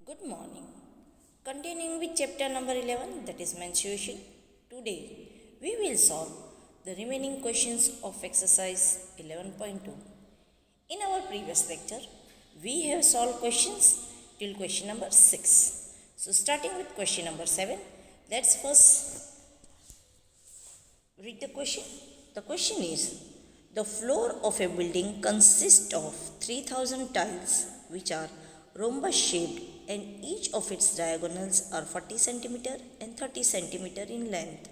Good morning. Continuing with chapter number 11, that is mensuration. Today we will solve the remaining questions of exercise 11.2. In our previous lecture, we have solved questions till question number 6. So, starting with question number 7, let's first read the question. The question is: the floor of a building consists of 3000 tiles which are rhombus shaped and each of its diagonals are 40 cm and 30 cm in length.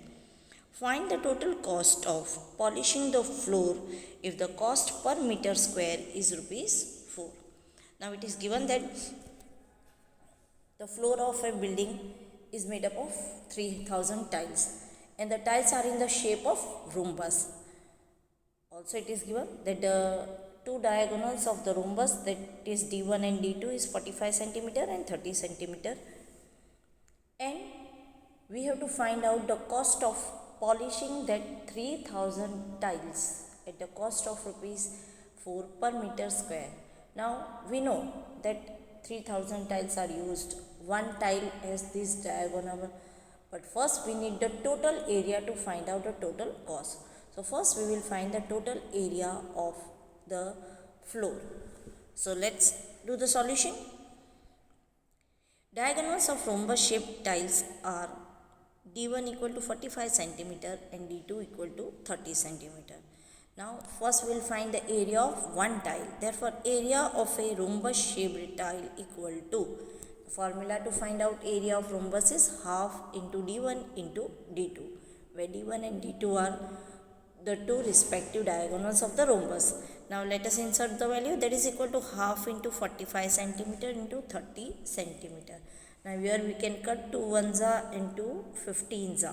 Find the total cost of polishing the floor if the cost per meter square is rupees 4. Now it is given that the floor of a building is made up of 3000 tiles and the tiles are in the shape of rhombus. Also it is given that the two diagonals of the rhombus, that is D1 and D2, is 45 cm and 30 cm, and we have to find out the cost of polishing that 3000 tiles at the cost of rupees 4 per meter square. Now we know that 3000 tiles are used. One tile has this diagonal, but first we need the total area to find out the total cost. So first we will find the total area of the floor. So let's do the solution. Diagonals of rhombus shaped tiles are D1 equal to 45 cm and D2 equal to 30 cm. Now first we will find the area of one tile. Therefore area of a rhombus shaped tile equal to, the formula to find out area of rhombus is half into D1 into D2, where D1 and D2 are the two respective diagonals of the rhombus. Now let us insert the value, that is equal to half into 45 cm into 30 cm. Now here we can cut 2 ones into 15s.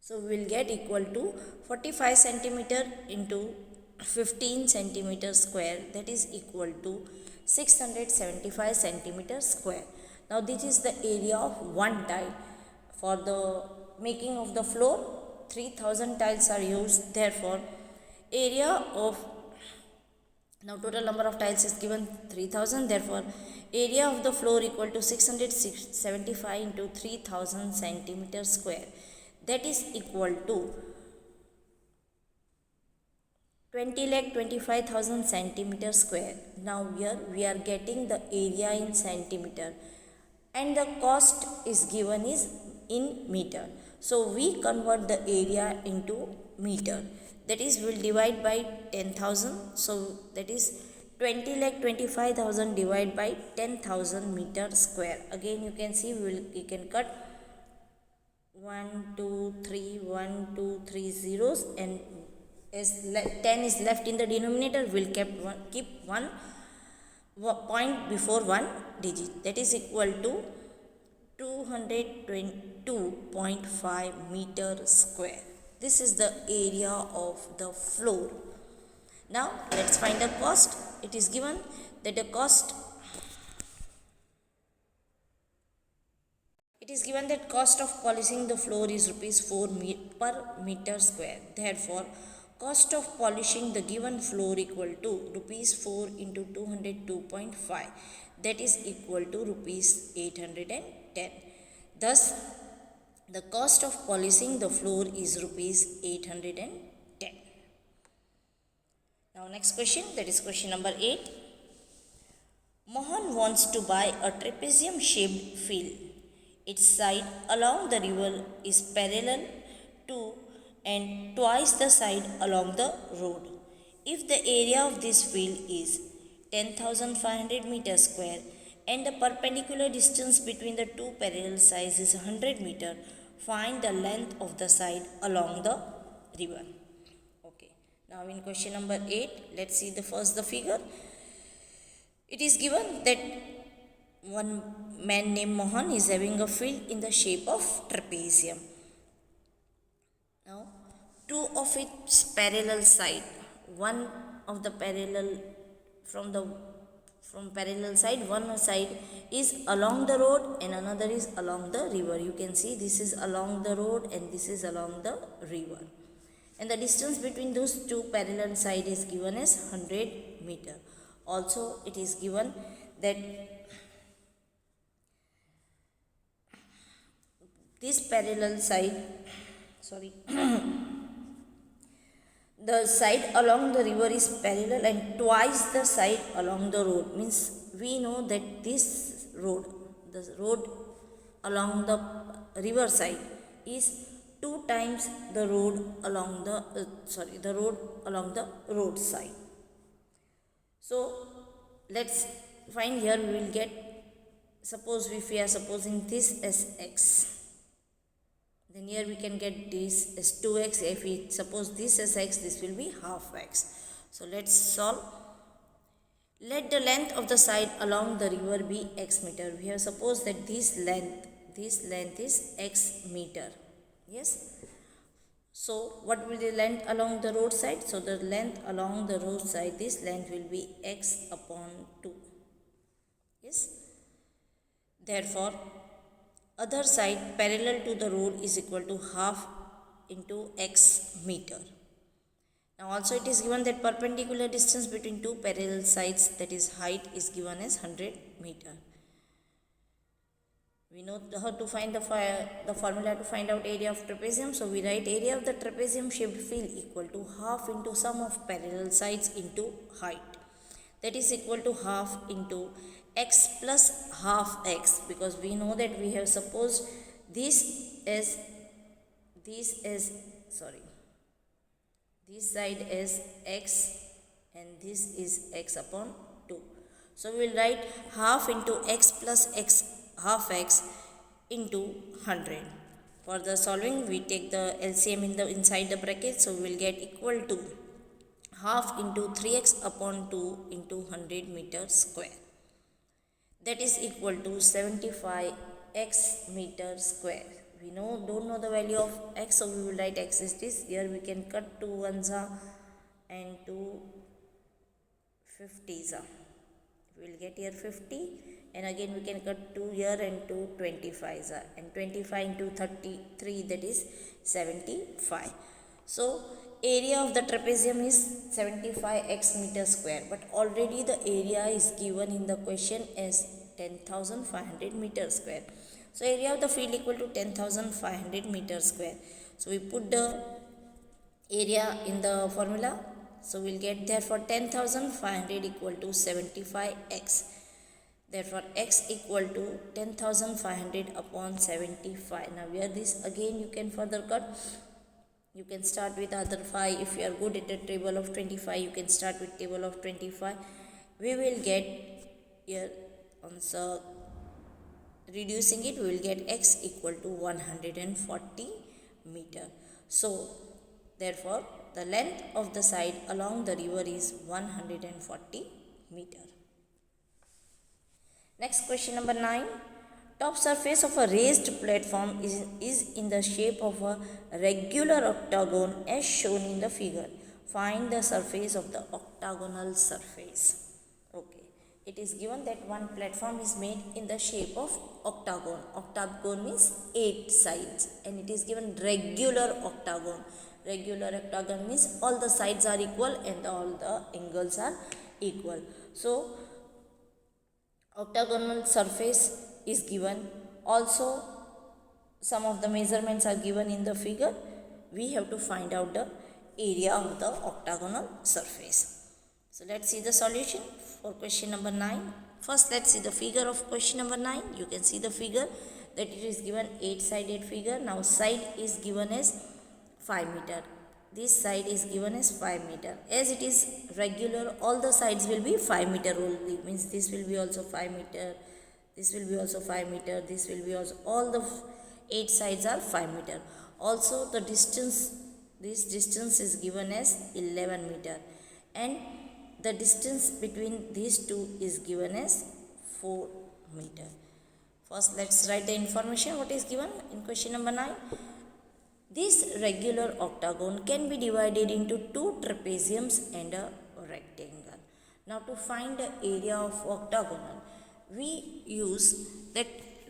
So we will get equal to 45 cm into 15 cm square, that is equal to 675 cm square. Now this is the area of one tile. For the making of the floor, 3000 tiles are used. Therefore area of, now total number of tiles is given 3000, therefore area of the floor equal to 675 into 3000 centimeter square, that is equal to 20,25,000 centimeter square. Now here we are getting the area in centimeter and the cost is given is in meter. So we convert the area into meter, that is we will divide by 10,000. So that is 20,25,000 divided by 10,000 meter square. Again you can see we can cut 1 2 3 1 2 3 zeros, and as 10 is left in the denominator, we will keep one point before one digit, that is equal to 222.5 meter square. This is the area of the floor. Now let's find the cost. It is given that the cost, it is given that cost of polishing the floor is rupees 4 per meter square. Therefore cost of polishing the given floor equal to rupees 4 into 202.5, that is equal to rupees 810. Thus the cost of polishing the floor is rupees 810. Now next question, that is question number 8. Mohan wants to buy a trapezium shaped field. Its side along the river is parallel to and twice the side along the road. If the area of this field is 10,500 meters square and the perpendicular distance between the two parallel sides is 100 meter, find the length of the side along the river. Okay. Now in question number 8, let's see the figure. It is given that one man named Mohan is having a field in the shape of trapezium. Now two of its parallel side, one of the parallel from parallel side, one side is along the road and another is along the river. You can see this is along the road and this is along the river, and the distance between those two parallel sides is given as 100 meter. Also it is given that this parallel side, sorry, the side along the river is parallel and twice the side along the road, means we know that this road, the road along the river side is two times the road along the the road along the road side. So let's find. Here we will get, suppose if we are supposing this as x, then here we can get this as 2x. If we suppose this as x, this will be half x. So let's solve. Let the length of the side along the river be x meter. We have supposed that this length is x meter. Yes. So what will the length along the road side? So the length along the road side, this length will be x upon 2. Yes. Therefore, other side parallel to the road is equal to half into x meter. Now also it is given that perpendicular distance between two parallel sides, that is height, is given as 100 meter. We know how to find the formula to find out area of trapezium. So we write area of the trapezium shaped field equal to half into sum of parallel sides into height. That is equal to half into x plus half x, because we know that we have supposed this side is x and this is x upon 2. So we will write half into x plus x half x into 100. For the solving, we take the LCM inside the bracket, so we will get equal to half into 3x upon 2 into 100 meters square. That is equal to 75x meter square. We don't know the value of x, so we will write x is this. Here we can cut 2 ones and 2 50s. We will get here 50, and again we can cut 2 here and 2 25s, and 25 into 33, that is 75. So area of the trapezium is 75x meter square, but already the area is given in the question as 10,500 meter square. So area of the field equal to 10,500 meter square. So we put the area in the formula. So we'll get, therefore 10,500 equal to 75x. Therefore x equal to 10,500 upon 75. Now here this again you can further cut. You can start with other 5. If you are good at the table of 25, you can start with table of 25. We will get here, also reducing it, we will get x equal to 140 meter. So therefore the length of the side along the river is 140 meter. Next, question number 9. Top surface of a raised platform is in the shape of a regular octagon as shown in the figure. Find the surface of the octagonal surface. Okay. It is given that one platform is made in the shape of octagon. Octagon means 8 sides, and it is given regular octagon. Regular octagon means all the sides are equal and all the angles are equal. So octagonal surface is given. Also some of the measurements are given in the figure. We have to find out the area of the octagonal surface. So let's see the solution for question number 9. First let's see the figure of question number 9. You can see the figure that it is given 8-sided figure. Now side is given as 5 meter. This side is given as 5 meter. As it is regular, all the sides will be 5 meter only. Means this will be also 5 meter. This will be also 5 meter. This will be also, all the 8 sides are 5 meter. Also the distance, this distance is given as 11 meter. And the distance between these two is given as 4 meter. First let's write the information what is given in question number 9. This regular octagon can be divided into 2 trapeziums and a rectangle. Now to find the area of octagonal, we use that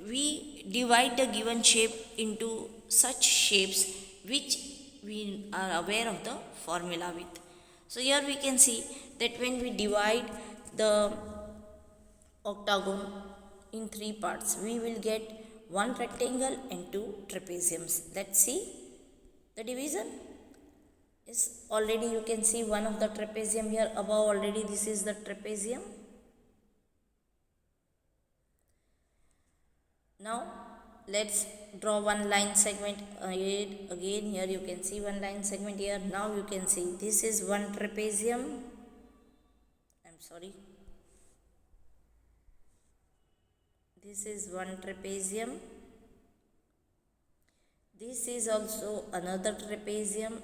we divide the given shape into such shapes which we are aware of the formula with. So here we can see that when we divide the octagon in 3 parts, we will get one rectangle and two trapeziums. Let's see the division. Is already you can see one of the trapezium here above. Already this is the trapezium. Now let's draw one line segment again. Here you can see one line segment here. Now you can see this is one trapezium. This is one trapezium. This is also another trapezium.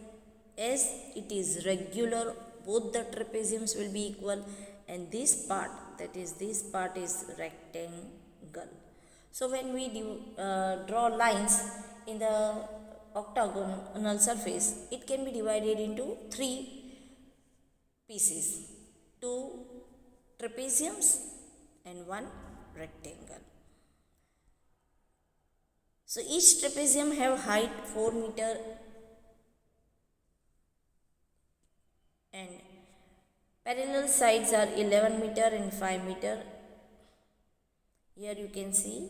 As it is regular, both the trapeziums will be equal, and this part, that is this part, is rectangle. So when we draw lines in the octagonal surface, it can be divided into three pieces, two trapeziums and one rectangle. So each trapezium have height 4 meter and parallel sides are 11 meter and 5 meter. Here you can see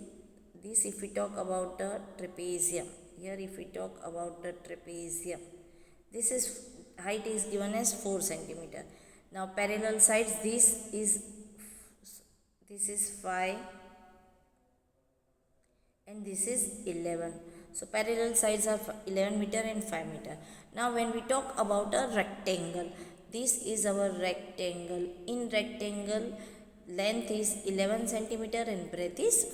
this. If we talk about the trapezium, here if we talk about the trapezium, this is height is given as 4 centimeter. Now parallel sides, this is 5 and this is 11. So parallel sides are 11 meter and 5 meter. Now when we talk about a rectangle, this is our rectangle. In rectangle, length is 11 centimeter and breadth is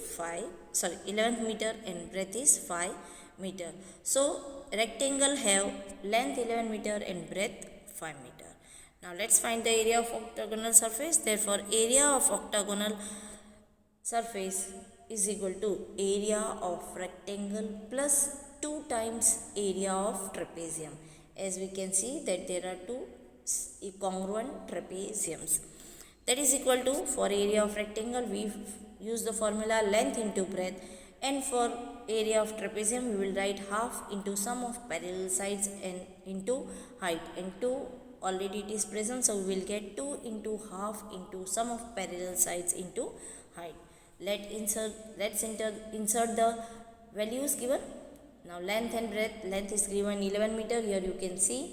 11 meter and breadth is 5 meter. So rectangle have length 11 meter and breadth 5 meter. Now let's find the area of octagonal surface. Therefore area of octagonal surface is equal to area of rectangle plus 2 times area of trapezium. As we can see that there are two congruent trapeziums. That is equal to, for area of rectangle we use the formula length into breadth, and for area of trapezium we will write half into sum of parallel sides and into height, and 2 already it is present, so we will get 2 into half into sum of parallel sides into height. Let's insert the values given. Now length and breadth, length is given 11 meter, here you can see,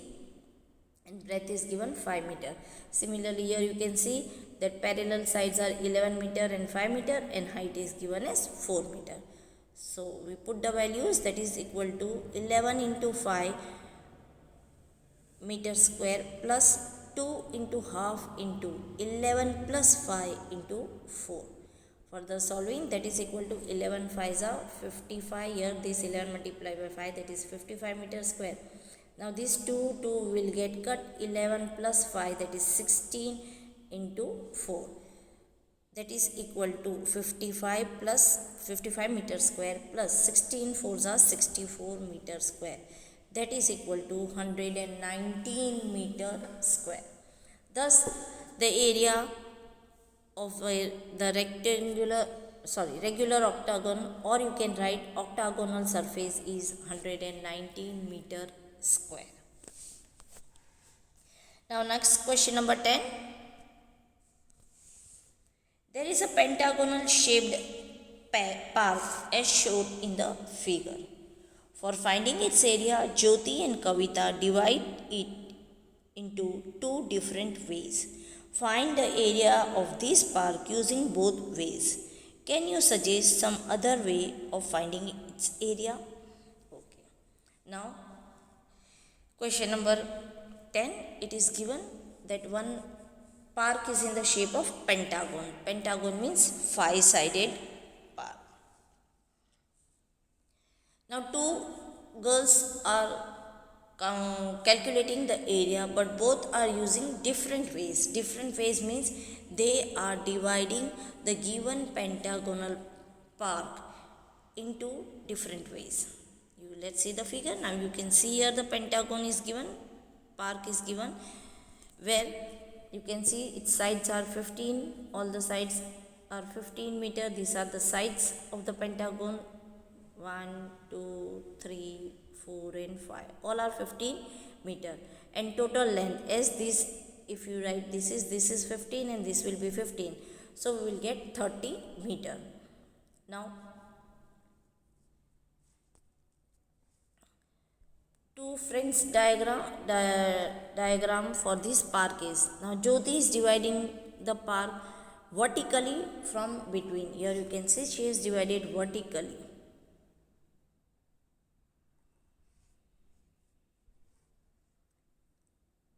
and breadth is given 5 meter. Similarly here you can see that parallel sides are 11 meter and 5 meter, and height is given as 4 meter. So we put the values, that is equal to 11 into 5 meter square plus 2 into half into 11 plus 5 into 4. Further solving, that is equal to 11 5s are 55. Here this 11 multiplied by 5, that is 55 meter square. Now this 2 will get cut. 11 plus 5, that is 16 into 4. That is equal to 55 plus 55 meter square plus 16 4s are 64 meter square. That is equal to 119 meter square. Thus the area of the regular octagon, or you can write octagonal surface, is 119 meter square. Now next question number 10. There is a pentagonal shaped park as shown in the figure. For finding its area, Jyoti and Kavita divide it into 2 different ways. Find the area of this park using both ways. Can you suggest some other way of finding its area? Okay. Now, question number 10, it is given that one park is in the shape of pentagon. Pentagon means 5-sided park. Now, 2 girls are calculating the area, but both are using different ways. Different ways means they are dividing the given pentagonal park into different ways. Let's see the figure. Now you can see here the pentagon is given, park is given, where you can see its sides are 15, all the sides are 15 meter. These are the sides of the pentagon, 1, 2, 3, 4 and 5, all are 15 meter, and total length, as this, if you write this is 15 and this will be 15, so we will get 30 meter. Now two friends diagram for this park is, now Jyoti is dividing the park vertically from between. Here you can see she is divided vertically.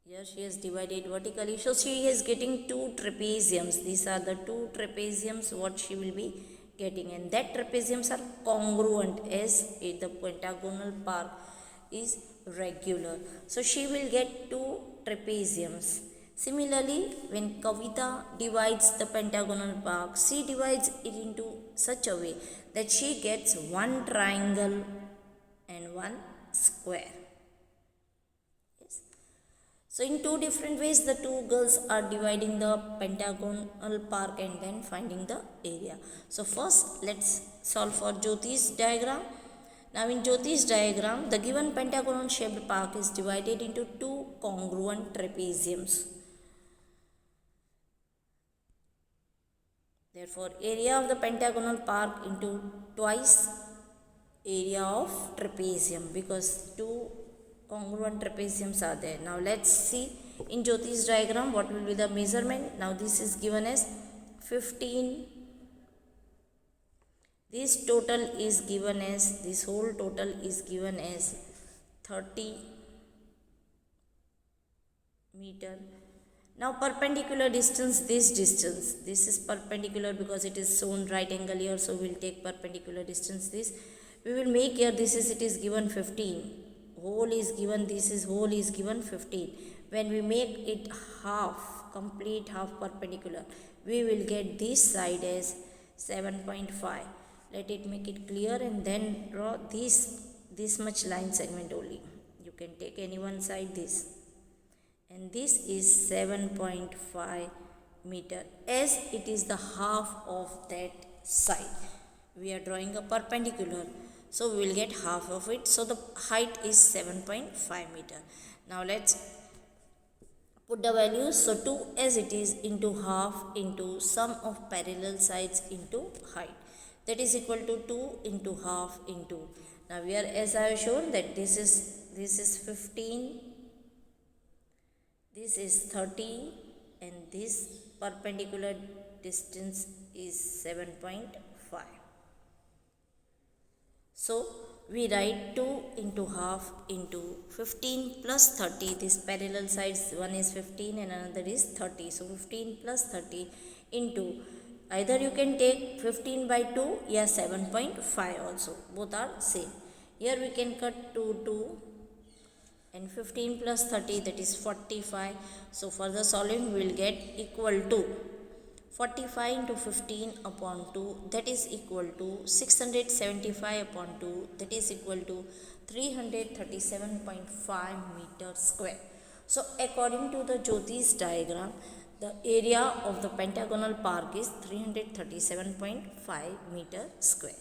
Here she is divided vertically. So she is getting two trapeziums. These are the two trapeziums what she will be getting, and that trapeziums are congruent as the pentagonal park is regular. So she will get two trapeziums. Similarly, when Kavita divides the pentagonal park, she divides it into such a way that she gets one triangle and one square. So in two different ways the two girls are dividing the pentagonal park and then finding the area. So first let's solve for Jyoti's diagram. Now in Jyoti's diagram, the given pentagonal shaped park is divided into two congruent trapeziums. Therefore area of the pentagonal park into twice area of trapezium, because two congruent trapeziums are there. Now let's see in Jyoti's diagram what will be the measurement. Now this is given as 15. This total is given as, this whole total is given as 30 meter. Now perpendicular distance, this is perpendicular because it is shown right angle here, so we will take perpendicular distance. This we will make here, this is, it is given 15. Whole is given, this is whole is given 15. When we make it half, complete half perpendicular, we will get this side as 7.5. Let it make it clear and then draw this much line segment only. You can take any one side, this, and this is 7.5 meter, as it is the half of that side. We are drawing a perpendicular, so we will get half of it. So the height is 7.5 meter. Now let's put the values. So 2 as it is into half into sum of parallel sides into height, that is equal to 2 into half into. Now here, as I have shown, that this is 15, this is 30, and this perpendicular distance is 7.5. So we write 2 into half into 15 plus 30. This parallel sides, one is 15 and another is 30. So 15 plus 30 into, either you can take 15 by 2 or 7.5 also. Both are same. Here we can cut 2 and 15 plus 30, that is 45. So for the solving we will get equal to 45 into 15 upon 2, that is equal to 675 upon 2, that is equal to 337.5 meter square. So according to the Jyoti's diagram, the area of the pentagonal park is 337.5 meter square.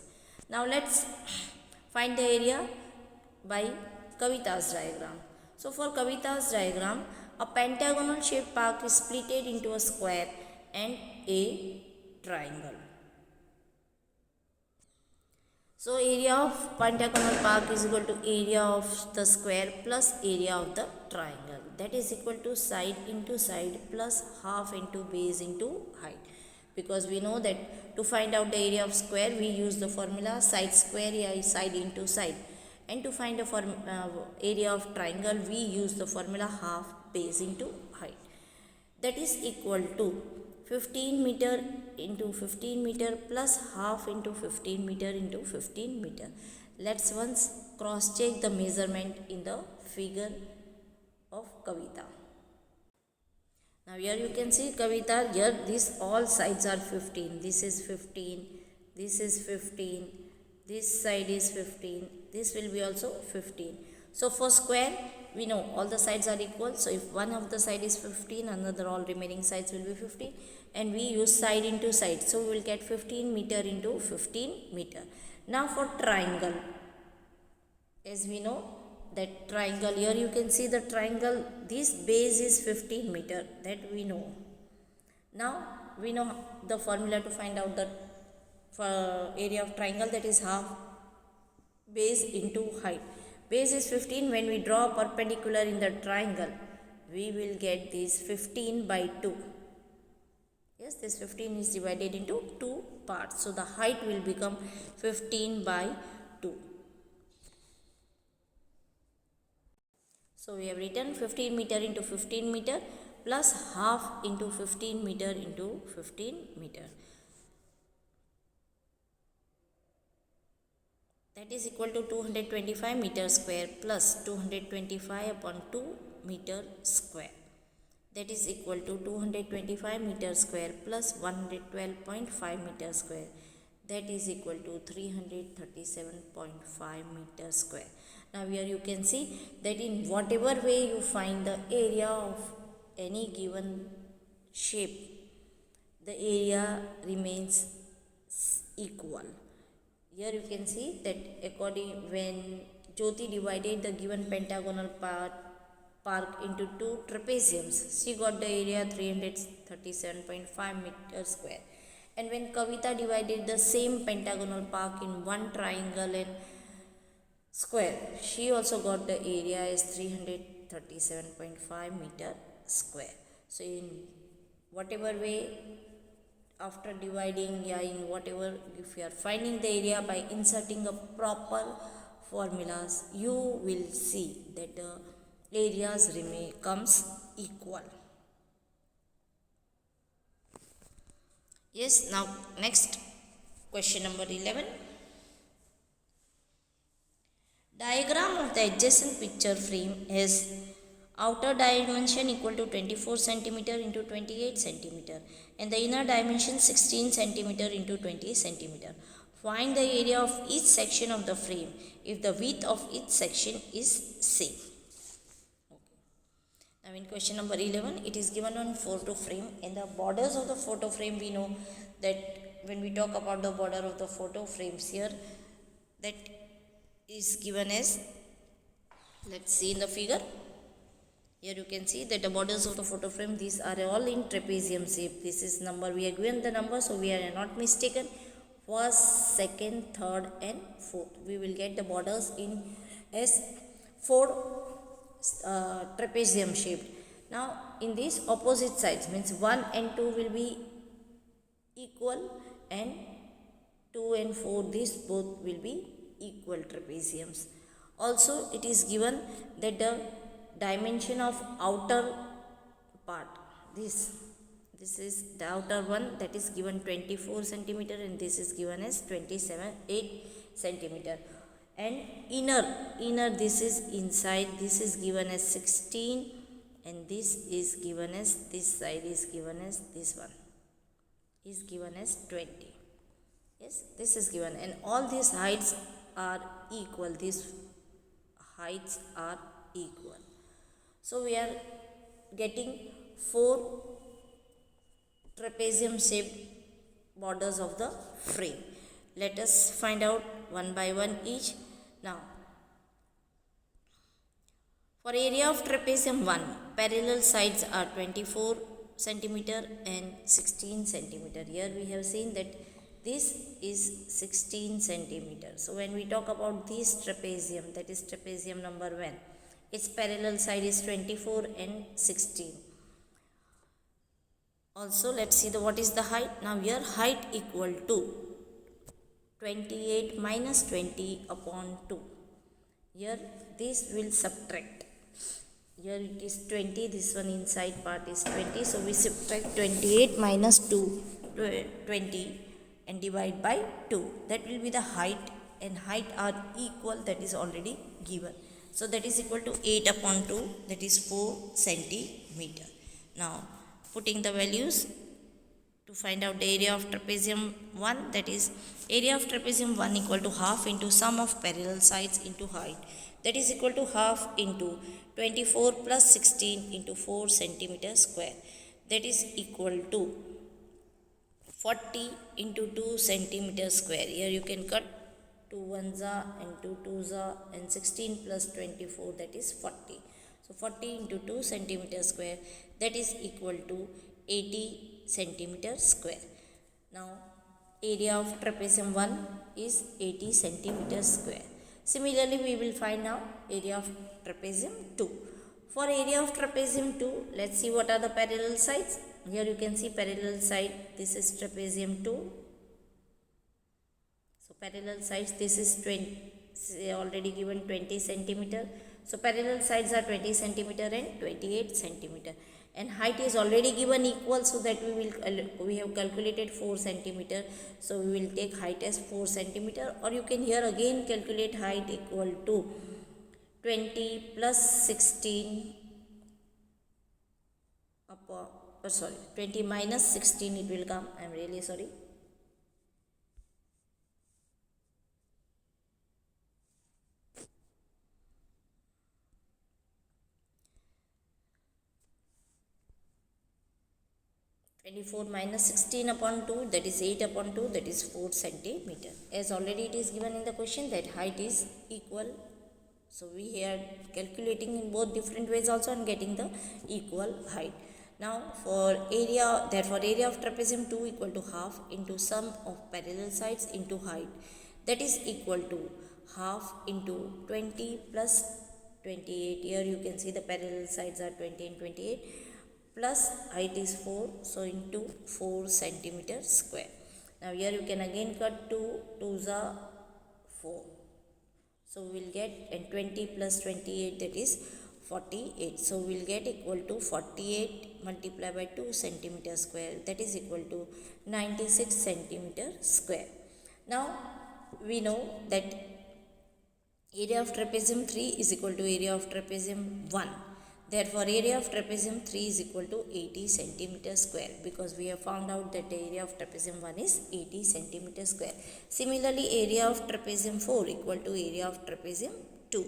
Now let's find the area by Kavita's diagram. So for Kavita's diagram, a pentagonal shaped park is split into a square and a triangle. So area of pentagonal park is equal to area of the square plus area of the triangle, that is equal to side into side plus half into base into height. Because we know that to find out the area of square we use the formula side square side into side, and to find the area of triangle we use the formula half base into height, that is equal to 15 meter into 15 meter plus half into 15 meter into 15 meter. Let's once cross check the measurement in the figure of Kavita. Now here you can see Kavita, here these all sides are 15. This is 15, this is 15, this side is 15, this will be also 15. So for square, we know all the sides are equal. So if one of the side is 15, another all remaining sides will be 15. And we use side into side. So we will get 15 meter into 15 meter. Now for triangle, as we know that triangle, here you can see the triangle, this base is 15 meter, that we know. Now we know the formula to find out the area of triangle, that is half base into height. Base is 15. When we draw perpendicular in the triangle, we will get this 15 by 2. Yes, this 15 is divided into 2 parts. So the height will become 15 by 2. So we have written 15 meter into 15 meter plus half into 15 meter into 15 meter. That is equal to 225 meter square plus 225 upon 2 meter square. That is equal to 225 meter square plus 112.5 meter square. That is equal to 337.5 meter square. Now here you can see that in whatever way you find the area of any given shape, the area remains equal. Here you can see that when Jyoti divided the given pentagonal park into two trapeziums, she got the area 337.5 meter square. And when Kavita divided the same pentagonal park in one triangle and square, she also got the area as 337.5 meter square. So in whatever way, after dividing, in whatever, if you are finding the area by inserting a proper formulas, you will see that the areas comes equal. Yes, now next question number 11. Diagram of the adjacent picture frame is outer dimension equal to 24 cm into 28 cm and the inner dimension 16 cm into 20 cm. Find the area of each section of the frame if the width of each section is same. Okay. Now in question number 11, it is given on photo frame. In the borders of the photo frame, we know that when we talk about the border of the photo frames here, that is given as, let's see in the figure. Here you can see that the borders of the photo frame, these are all in trapezium shape. This is number, we are given the number, so we are not mistaken. First, second, third and fourth. We will get the borders in as 4 trapezium shaped. Now in these opposite sides, means 1 and 2 will be equal and 2 and 4, these both will be equal trapeziums. Also it is given that the dimension of outer part, this is the outer one, that is given 24 centimeter and this is given as 8 centimeter, and inner this is inside, this is given as 16 and this is given as, this side is given as, this one is given as 20. Yes, this is given, and all these heights are equal, these heights are equal. So we are getting 4 trapezium shaped borders of the frame. Let us find out one by one each. Now for area of trapezium 1, parallel sides are 24 centimeter and 16 centimeter. Here we have seen that this is 16 centimeter. So when we talk about this trapezium, that is trapezium number 1, its parallel side is 24 and 16. Also let's see what is the height. Now here height equal to 28 minus 20 upon 2. Here this will subtract. Here it is 20, this one inside part is 20. So we subtract 28 minus 20 and divide by 2. That will be the height, and height are equal, that is already given. So that is equal to 8 upon 2, that is 4 centimeter. Now putting the values to find out the area of trapezium 1, that is area of trapezium 1 equal to half into sum of parallel sides into height, that is equal to half into 24 plus 16 into 4 centimeter square, that is equal to 40 into 2 centimeter square. Here you can cut 2 ones and 2 twos and 16 plus 24, that is 40. So 40 into 2 centimeter square, that is equal to 80 centimeter square. Now area of trapezium 1 is 80 centimeter square. Similarly, we will find now area of trapezium 2. For area of trapezium 2, let's see what are the parallel sides. Here you can see parallel side, this is trapezium 2. So parallel sides, this is 20, already given 20 centimeter. So parallel sides are 20 centimeter and 28 centimeter. And height is already given equal, so that we have calculated 4 centimeter. So we will take height as 4 centimeter, or you can here again calculate height equal to 20 plus 16 upon, 20 minus 16 it will come. I am really sorry. 24 minus 16 upon 2, that is 8 upon 2, that is 4 centimeter. As already it is given in the question that height is equal. So we are calculating in both different ways also and getting the equal height. Now for area, therefore area of trapezium 2 equal to half into sum of parallel sides into height, that is equal to half into 20 plus 28. Here you can see the parallel sides are 20 and 28, plus height is 4, so into 4 centimeter square. Now here you can again cut 2 2s are 4, so we will get, and 20 plus 28, that is 48. So we will get equal to 48 multiplied by 2 centimeter square, that is equal to 96 centimeter square. Now we know that area of trapezium 3 is equal to area of trapezium 1. Therefore, area of trapezium 3 is equal to 80 centimeter square, because we have found out that the area of trapezium 1 is 80 centimeter square. Similarly, area of trapezium 4 equal to area of trapezium 2.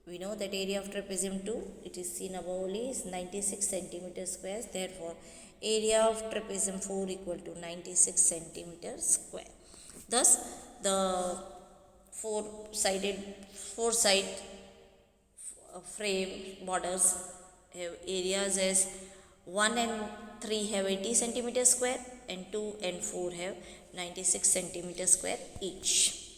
We know that area of trapezium 2, it is seen above only, is 96 centimeter squares. Therefore, area of trapezium 4 equal to 96 centimeter square. Thus, the four side frame borders have areas as 1 and 3 have 80 centimeter square, and 2 and 4 have 96 centimeter square each.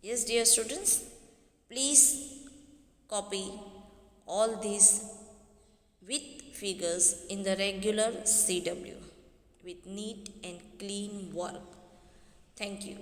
Yes, dear students, please copy all these with figures in the regular CW with neat and clean work. Thank you.